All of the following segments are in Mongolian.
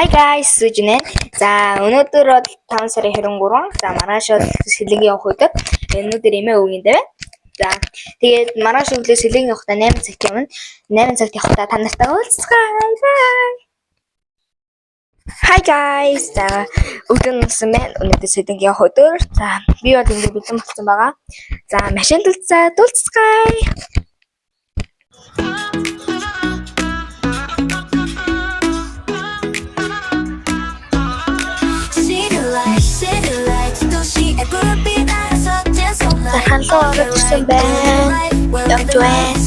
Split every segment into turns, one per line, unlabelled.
Hi guys, Sujin. За өнөөдөр 5 сарын 23. За маргааш сэлэнгийн явах үед өнөөдөр эмээ өгнө дээ. За тэгээд маргааш өглөө сэлэнгийн явахдаа 8 цагт явна. 8 цагт явахдаа та нартай уулзцгаая. Bye. Hi guys. За өглөө нусан байна. Өнөөдөр сэлэнгийн явах өдөр. За би бол ингэ бэлэн болсон байгаа. За машин дулцаад уулзцгаая. Ханлуу орчихсон байна. Явж байна.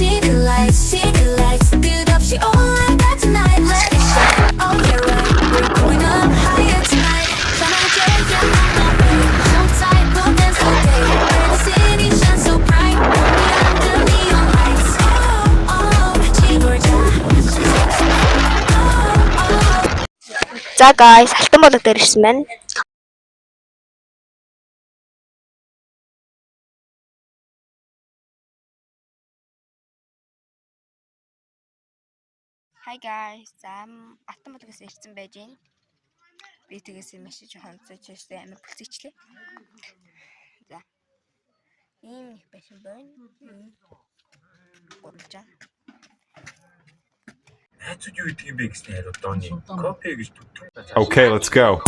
За guys, алтан болог дээр ирсэн байна. Hi guys, алтан болгоос ирсэн байж байна. Би тэгээс машин жоохон цочтой амар бүлцэгчлээ. За. Ийм их байсан байна. Гурлжаа.
Okay, let's go.